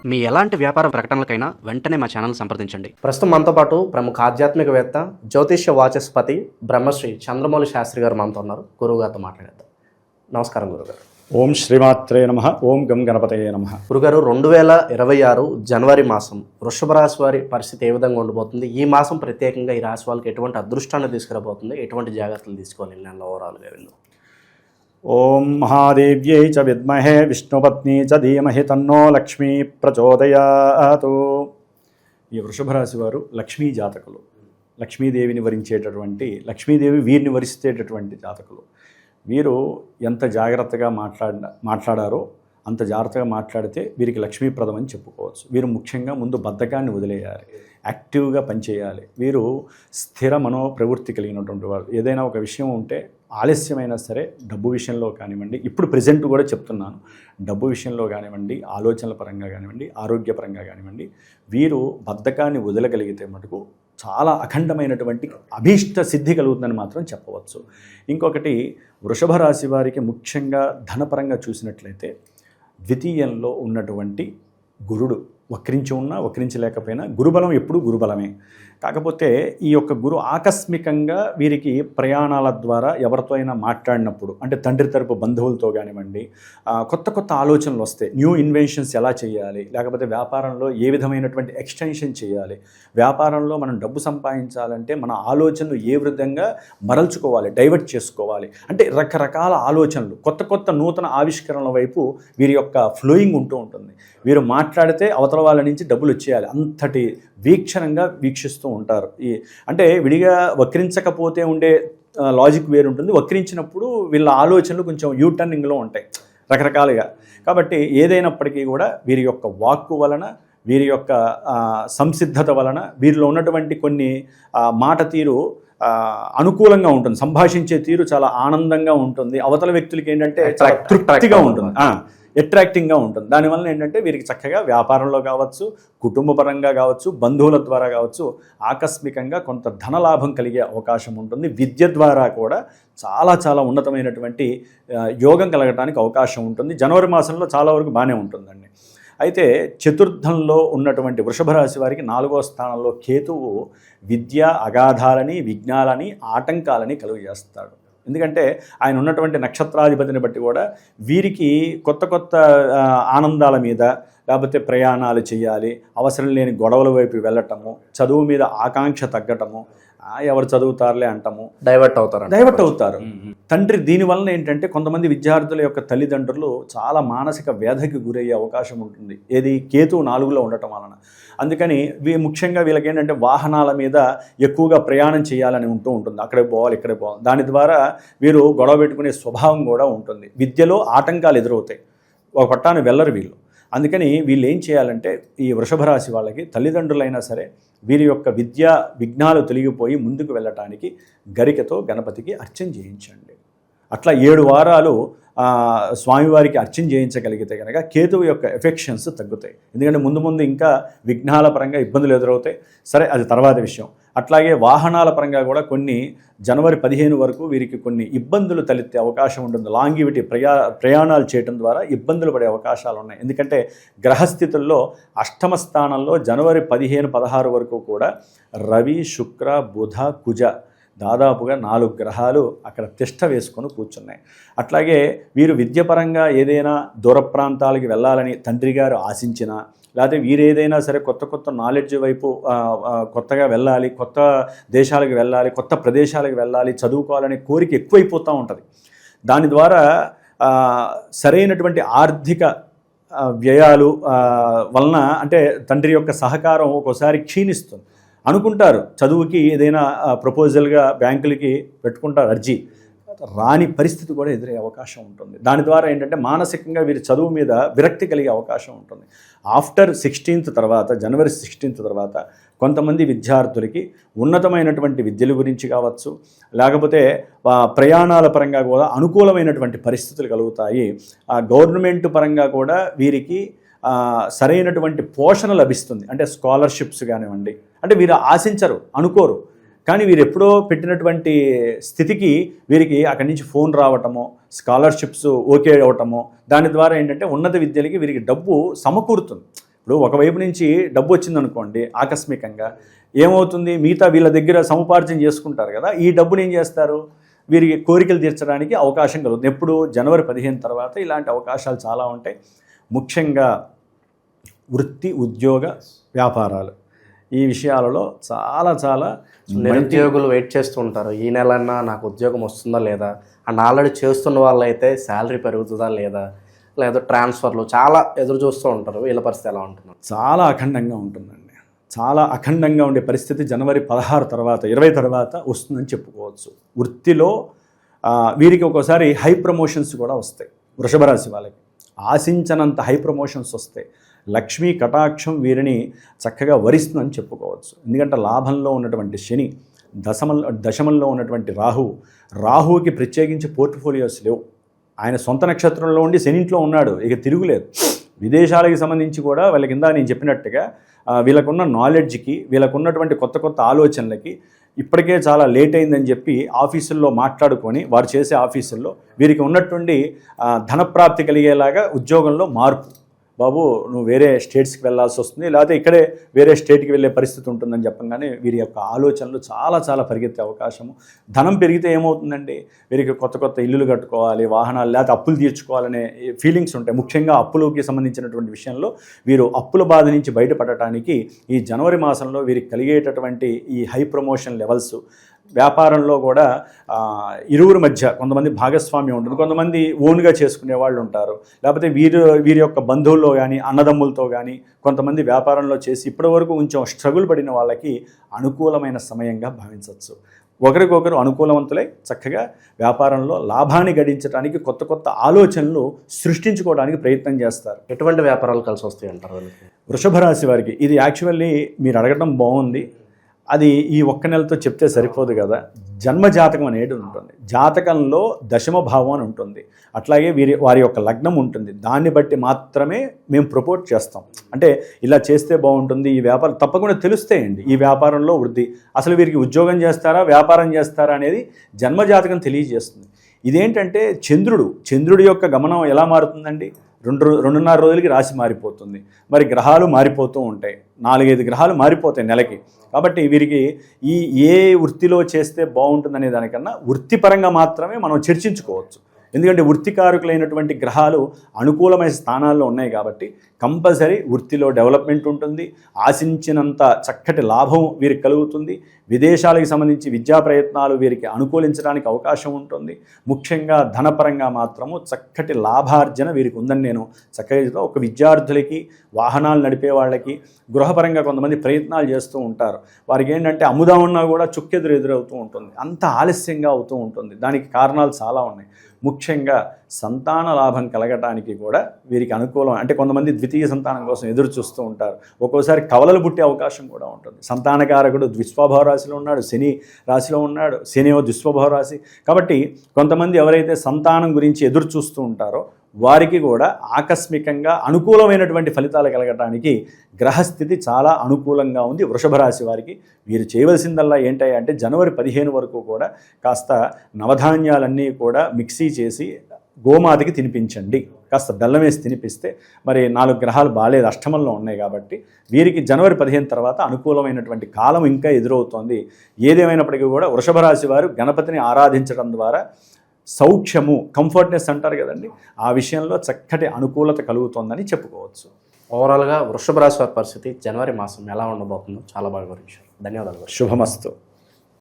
మీ ఎలాంటి వ్యాపార ప్రకటనలకైనా వెంటనే మా ఛానల్ సంప్రదించండి. ప్రస్తుతం మనతో పాటు ప్రముఖ ఆధ్యాత్మికవేత్త, జ్యోతిష్య వాచస్పతి బ్రహ్మశ్రీ చంద్రమౌళి శాస్త్రి గారు మనతో ఉన్నారు. గురువుగారితో మాట్లాడేద్దాం. నమస్కారం గురుగారు. ఓం శ్రీమాత్రే నమః. ఓం గం గణపతయే నమః. గురుగారు, 2026 జనవరి మాసం వృషభ రాశి వారి పరిస్థితి ఏ విధంగా ఉండబోతుంది? ఈ మాసం ప్రత్యేకంగా ఈ రాశి వాళ్ళకి ఎటువంటి అదృష్టాన్ని తీసుకురాబోతుంది? ఎటువంటి జాగ్రత్తలు తీసుకోవాలి? నేను ఓవరాల్గా విన్నాను. ఓం మహాదేవ్యై చ విద్మహే విష్ణుపత్ని చ ధీమహి తన్నో లక్ష్మీ ప్రచోదయాతు. ఈ వృషభ రాశి వారు లక్ష్మీ జాతకులు. లక్ష్మీదేవిని వరించేటటువంటి, లక్ష్మీదేవి వీరిని వరిస్తేటటువంటి జాతకులు. వీరు ఎంత జాగ్రత్తగా మాట్లాడారో అంత జాగ్రత్తగా మాట్లాడితే వీరికి లక్ష్మీప్రదం అని చెప్పుకోవచ్చు. వీరు ముఖ్యంగా ముందు బద్ధకాన్ని వదిలేయాలి, యాక్టివ్గా పనిచేయాలి. వీరు స్థిర మనో ప్రవృత్తి కలిగినటువంటి వారు. ఏదైనా ఒక విషయం ఉంటే ఆలస్యమైనా సరే, డబ్బు విషయంలో కానివ్వండి, ఇప్పుడు ప్రజెంట్ కూడా చెప్తున్నాను, డబ్బు విషయంలో కానివ్వండి, ఆలోచనల పరంగా కానివ్వండి, ఆరోగ్యపరంగా కానివ్వండి, వీరు బద్ధకాన్ని వదలగలిగితే మటుకు చాలా అఖండమైనటువంటి అభీష్ట సిద్ధి కలుగుతుందని మాత్రం చెప్పవచ్చు. ఇంకొకటి, వృషభ రాశి వారికి ముఖ్యంగా ధనపరంగా చూసినట్లయితే ద్వితీయంలో ఉన్నటువంటి గురుడు వక్రించి ఉన్నా వక్రించలేకపోయినా గురుబలం ఎప్పుడూ గురుబలమే. కాకపోతే ఈ యొక్క గురు ఆకస్మికంగా వీరికి ప్రయాణాల ద్వారా ఎవరితో అయినా మాట్లాడినప్పుడు, అంటే తండ్రి తరపు బంధువులతో కానివ్వండి, కొత్త కొత్త ఆలోచనలు వస్తాయి. న్యూ ఇన్వెన్షన్స్ ఎలా చేయాలి, లేకపోతే వ్యాపారంలో ఏ విధమైనటువంటి ఎక్స్టెన్షన్ చేయాలి, వ్యాపారంలో మనం డబ్బు సంపాదించాలంటే మన ఆలోచనలు ఏ విధంగా మరల్చుకోవాలి, డైవర్ట్ చేసుకోవాలి, అంటే రకరకాల ఆలోచనలు, కొత్త కొత్త నూతన ఆవిష్కరణల వైపు వీరి యొక్క ఫ్లోయింగ్ ఉంటూ ఉంటుంది. వీరు మాట్లాడితే అవతల వాళ్ళ నుంచి డబ్బులు వచ్చేయాలి, అంతటి వీక్షణంగా వీక్షిస్తూ ఉంటారు. అంటే విడిగా వక్రించకపోతే ఉండే లాజిక్ వేరుంటుంది, వక్రించినప్పుడు వీళ్ళ ఆలోచనలు కొంచెం యూటర్నింగ్లో ఉంటాయి రకరకాలుగా. కాబట్టి ఏదైనప్పటికీ కూడా వీరి యొక్క వాక్కు వలన, వీరి యొక్క సంసిద్ధత వలన, వీరిలో ఉన్నటువంటి కొన్ని మాట తీరు అనుకూలంగా ఉంటుంది, సంభాషించే తీరు చాలా ఆనందంగా ఉంటుంది, అవతల వ్యక్తులకి ఏంటంటే చాలా తృప్తిగా ఉంటుంది, అట్రాక్టింగ్గా ఉంటుంది. దానివల్ల ఏంటంటే వీరికి చక్కగా వ్యాపారంలో కావచ్చు, కుటుంబ పరంగా కావచ్చు, బంధువుల ద్వారా కావచ్చు, ఆకస్మికంగా కొంత ధనలాభం కలిగే అవకాశం ఉంటుంది. విద్య ద్వారా కూడా చాలా చాలా ఉన్నతమైనటువంటి యోగం కలగడానికి అవకాశం ఉంటుంది. జనవరి మాసంలో చాలా వరకు బాగానే ఉంటుందండి. అయితే చతుర్థంలో ఉన్నటువంటి వృషభ రాశి వారికి 4వ స్థానంలో కేతువు విద్య అగాధాలని, విఘ్నాలని, ఆటంకాలని కలుగజేస్తాడు. ఎందుకంటే ఆయన ఉన్నటువంటి నక్షత్రాధిపతిని బట్టి కూడా వీరికి కొత్త కొత్త ఆనందాల మీద, లేకపోతే ప్రయాణాలు చేయాలి, అవసరం లేని గొడవల వైపు వెళ్ళటము, చదువు మీద ఆకాంక్ష తగ్గటము, ఎవరు చదువుతారులే అంటాము, డైవర్ట్ అవుతారు. తండ్రి దీనివలన ఏంటంటే కొంతమంది విద్యార్థుల యొక్క తల్లిదండ్రులు చాలా మానసిక వ్యధకి గురయ్యే అవకాశం ఉంటుంది. ఏది? కేతువు 4లో ఉండటం వలన. అందుకని ముఖ్యంగా వీళ్ళకి ఏంటంటే వాహనాల మీద ఎక్కువగా ప్రయాణం చేయాలని ఉంటూ ఉంటుంది. అక్కడికి పోవాలి, ఇక్కడికి పోవాలి. దాని ద్వారా వీరు గొడవ పెట్టుకునే స్వభావం కూడా ఉంటుంది. విద్యలో ఆటంకాలు ఎదురవుతాయి, ఒక పట్టాన్ని వెళ్ళరు వీళ్ళు. అందుకని వీళ్ళు ఏం చేయాలంటే, ఈ వృషభ రాశి వాళ్ళకి తల్లిదండ్రులైనా సరే వీరి యొక్క విద్యా విఘ్నాలు తొలగిపోయి ముందుకు వెళ్ళటానికి గరికతో గణపతికి అర్చన చేయించండి. అట్లా 7 వారాలు స్వామివారికి అర్చన చేయించగలిగితే కనుక కేతువు యొక్క ఎఫెక్షన్స్ తగ్గుతాయి. ఎందుకంటే ముందు ముందు ఇంకా విఘ్నాల పరంగా ఇబ్బందులు ఎదురవుతాయి. సరే, అది తర్వాత విషయం. అట్లాగే వాహనాల పరంగా కూడా కొన్ని జనవరి 15 వరకు వీరికి కొన్ని ఇబ్బందులు తలెత్తే అవకాశం ఉంటుంది. లాంగివిటీ ప్రయాణాలు చేయడం ద్వారా ఇబ్బందులు పడే అవకాశాలు ఉన్నాయి. ఎందుకంటే గ్రహస్థితుల్లో 8వ స్థానంలో జనవరి 15, 16 వరకు కూడా రవి, శుక్ర, బుధ, కుజ దాదాపుగా 4 గ్రహాలు అక్కడ తిష్ట వేసుకొని కూర్చున్నాయి. అట్లాగే వీరు విద్యపరంగా ఏదైనా దూర ప్రాంతాలకి వెళ్ళాలని తండ్రి గారు ఆశించినా, లేకపోతే వీరేదైనా సరే కొత్త కొత్త నాలెడ్జ్ వైపు కొత్తగా వెళ్ళాలి, కొత్త దేశాలకు వెళ్ళాలి, కొత్త ప్రదేశాలకు వెళ్ళాలి, చదువుకోవాలనే కోరిక ఎక్కువైపోతూ ఉంటుంది. దాని ద్వారా సరైనటువంటి ఆర్థిక వ్యయాలు వలన, అంటే తండ్రి యొక్క సహకారం ఒక్కోసారి క్షీణిస్తుంది. అనుకుంటారు చదువుకి ఏదైనా ప్రపోజల్గా బ్యాంకులకి పెట్టుకుంటారు అర్జీ, రాని పరిస్థితి కూడా ఎదురయ్యే అవకాశం ఉంటుంది. దాని ద్వారా ఏంటంటే మానసికంగా వీరి చదువు మీద విరక్తి కలిగే అవకాశం ఉంటుంది. ఆఫ్టర్ 16th తర్వాత, జనవరి 16th తర్వాత కొంతమంది విద్యార్థులకి ఉన్నతమైనటువంటి విద్యల గురించి కావచ్చు, లేకపోతే ప్రయాణాల పరంగా కూడా అనుకూలమైనటువంటి పరిస్థితులు కలుగుతాయి. గవర్నమెంట్ పరంగా కూడా వీరికి సరైనటువంటి పోషణ లభిస్తుంది. అంటే స్కాలర్షిప్స్ కానివ్వండి, అంటే వీరు ఆశించరు, అనుకోరు, కానీ వీరు ఎప్పుడో పెట్టినటువంటి స్థితికి వీరికి అక్కడి నుంచి ఫోన్ రావటము, స్కాలర్షిప్స్ ఓకే అవ్వటము, దాని ద్వారా ఏంటంటే ఉన్నత విద్యలకి వీరికి డబ్బు సమకూరుతుంది. ఇప్పుడు ఒకవైపు నుంచి డబ్బు వచ్చిందనుకోండి ఆకస్మికంగా, ఏమవుతుంది, మిగతా వీళ్ళ దగ్గర సముపార్జన చేసుకుంటారు కదా, ఈ డబ్బుని ఏం చేస్తారు, వీరికి కోరికలు తీర్చడానికి అవకాశం కలుగుతుంది. ఎప్పుడు జనవరి 15 తర్వాత ఇలాంటి అవకాశాలు చాలా ఉంటాయి. ముఖ్యంగా వృత్తి, ఉద్యోగ, వ్యాపారాలు ఈ విషయాలలో చాలా నిరుద్యోగులు వెయిట్ చేస్తూ ఉంటారు, ఈ నెలన్నా నాకు ఉద్యోగం వస్తుందా లేదా, అండ్ ఆల్రెడీ చేస్తున్న వాళ్ళు అయితే శాలరీ పెరుగుతుందా లేదా ట్రాన్స్ఫర్లు చాలా ఎదురు చూస్తూ ఉంటారు. వీళ్ళ పరిస్థితి ఎలా ఉంటుంది? చాలా అఖండంగా ఉంటుందండి. చాలా అఖండంగా ఉండే పరిస్థితి జనవరి 16 తర్వాత 20 తర్వాత వస్తుందని చెప్పుకోవచ్చు. వృత్తిలో వీరికి ఒక్కోసారి హై ప్రమోషన్స్ కూడా వస్తాయి. వృషభ రాశి వాళ్ళకి ఆశించనంత హై ప్రమోషన్స్ వస్తాయి. లక్ష్మీ కటాక్షం వీరిని చక్కగా వరిస్తుందని చెప్పుకోవచ్చు. ఎందుకంటే లాభంలో ఉన్నటువంటి శని, దశమంలో ఉన్నటువంటి రాహువుకి ప్రత్యేకించి పోర్ట్ఫోలియోస్ లేవు. ఆయన సొంత నక్షత్రంలో ఉండి శనింట్లో ఉన్నాడు, ఇక తిరుగులేదు. విదేశాలకు సంబంధించి కూడా వాళ్ళ కింద నేను చెప్పినట్టుగా వీళ్ళకున్న నాలెడ్జ్కి, వీళ్ళకున్నటువంటి కొత్త ఆలోచనలకి ఇప్పటికే చాలా లేట్ అయిందని చెప్పి ఆఫీసుల్లో మాట్లాడుకొని వారు చేసే ఆఫీసుల్లో వీరికి ఉన్నటువంటి ధనప్రాప్తి కలిగేలాగా ఉద్యోగంలో మార్పు. బాబు నువ్వు వేరే స్టేట్స్కి వెళ్ళాల్సి వస్తుంది, లేకపోతే ఇక్కడే వేరే స్టేట్కి వెళ్ళే పరిస్థితి ఉంటుందని చెప్పంగానే వీరి యొక్క ఆలోచనలు చాలా పరిగెత్తే అవకాశము. ధనం పెరిగితే ఏమవుతుందండి, వీరికి కొత్త ఇల్లులు కట్టుకోవాలి, వాహనాలు, లేకపోతే అప్పులు తీర్చుకోవాలనే ఫీలింగ్స్ ఉంటాయి. ముఖ్యంగా అప్పులకి సంబంధించినటువంటి విషయంలో వీరు అప్పుల బాధ నుంచి బయటపడటానికి ఈ జనవరి మాసంలో వీరికి కలిగేటటువంటి ఈ హై ప్రమోషన్ లెవెల్స్, వ్యాపారంలో కూడా ఇరువురి మధ్య కొంతమంది భాగస్వామ్యం ఉంటుంది, కొంతమంది ఓన్గా చేసుకునే వాళ్ళు ఉంటారు, లేకపోతే వీరి యొక్క బంధువుల్లో కానీ అన్నదమ్ములతో కానీ కొంతమంది వ్యాపారంలో చేసి ఇప్పటివరకు కొంచెం స్ట్రగుల్ పడిన వాళ్ళకి అనుకూలమైన సమయంగా భావించవచ్చు. ఒకరికొకరు అనుకూలవంతులై చక్కగా వ్యాపారంలో లాభాన్ని గడించడానికి కొత్త ఆలోచనలు సృష్టించుకోవడానికి ప్రయత్నం చేస్తారు. ఎటువంటి వ్యాపారాలు కలిసి వస్తాయి అంటారు? వృషభ రాశి వారికి ఇది యాక్చువల్లీ మీరు అడగడం బాగుంది. అది ఈ ఒక్క నెలతో చెప్తే సరిపోదు కదా. జన్మ జాతకం అనేది ఉంటుంది, జాతకంలో దశమ భావం అని ఉంటుంది, అట్లాగే వారి యొక్క లగ్నం ఉంటుంది. దాన్ని బట్టి మాత్రమే మేము ప్రపోజ్ చేస్తాం. అంటే ఇలా చేస్తే బాగుంటుంది, ఈ వ్యాపారం తప్పకుండా తెలుస్తాయండి. ఈ వ్యాపారంలో వృద్ధి, అసలు వీరికి ఉద్యోగం చేస్తారా వ్యాపారం చేస్తారా అనేది జన్మ జాతకం తెలియజేస్తుంది. ఇదేంటంటే చంద్రుడి యొక్క గమనం ఎలా మారుతుందండి, 2.5 రోజులకి రాశి మారిపోతుంది. మరి గ్రహాలు మారిపోతూ ఉంటాయి, 4-5 గ్రహాలు మారిపోతాయి నెలకి. కాబట్టి వీరికి ఏ వృత్తిలో చేస్తే బాగుంటుందనే దానికన్నా వృత్తిపరంగా మాత్రమే మనం చర్చించుకోవచ్చు. ఎందుకంటే వృత్తికారకులైనటువంటి గ్రహాలు అనుకూలమైన స్థానాల్లో ఉన్నాయి కాబట్టి కంపల్సరీ వృత్తిలో డెవలప్మెంట్ ఉంటుంది, ఆశించినంత చక్కటి లాభం వీరికి కలుగుతుంది. విదేశాలకు సంబంధించి విద్యా ప్రయత్నాలు వీరికి అనుకూలించడానికి అవకాశం ఉంటుంది. ముఖ్యంగా ధనపరంగా మాత్రము చక్కటి లాభార్జన వీరికి ఉందని నేను చక్కగా ఒక విద్యార్థులకి, వాహనాలు నడిపే వాళ్ళకి, గృహపరంగా కొంతమంది ప్రయత్నాలు చేస్తూ ఉంటారు. వారికి ఏంటంటే అమ్ముదామన్నా కూడా ఎదురవుతూ ఉంటుంది, అంత ఆలస్యంగా అవుతూ ఉంటుంది. దానికి కారణాలు చాలా ఉన్నాయి. ముఖ్యంగా సంతాన లాభం కలగటానికి కూడా వీరికి అనుకూలం. అంటే కొంతమంది ద్వితీయ సంతానం కోసం ఎదురు చూస్తూ ఉంటారు, ఒక్కోసారి కవలలు పుట్టే అవకాశం కూడా ఉంటుంది. సంతానకారకుడు ద్విస్వభావ రాశిలో ఉన్నాడు, శని రాశిలో ఉన్నాడు, శని ద్విస్వభావ రాశి. కాబట్టి కొంతమంది ఎవరైతే సంతానం గురించి ఎదురు చూస్తూ ఉంటారో వారికి కూడా ఆకస్మికంగా అనుకూలమైనటువంటి ఫలితాలు కలగటానికి గ్రహస్థితి చాలా అనుకూలంగా ఉంది. వృషభ రాశి వారికి వీరు చేయవలసిందల్లా ఏంటంటే జనవరి 15 వరకు కూడా కాస్త నవధాన్యాలన్నీ కూడా మిక్సీ చేసి గోమాతకి తినిపించండి. కాస్త బెల్లం వేసి తినిపిస్తే, మరి 4 గ్రహాలు బాలేదు, అష్టమంలో ఉన్నాయి కాబట్టి వీరికి జనవరి 15 తర్వాత అనుకూలమైనటువంటి కాలం ఇంకా ఎదురవుతోంది. ఏదేమైనప్పటికీ కూడా వృషభ రాశి వారు గణపతిని ఆరాధించడం ద్వారా సౌఖ్యము, కంఫర్ట్నెస్ అంటారు కదండి, ఆ విషయంలో చక్కటి అనుకూలత కలుగుతోందని చెప్పుకోవచ్చు. ఓవరాల్గా వృషభ రాశి వారి పరిస్థితి జనవరి మాసం ఎలా ఉండబోతుందో చాలా బాగా వివరించారు. ధన్యవాదాలు. శుభమస్తు.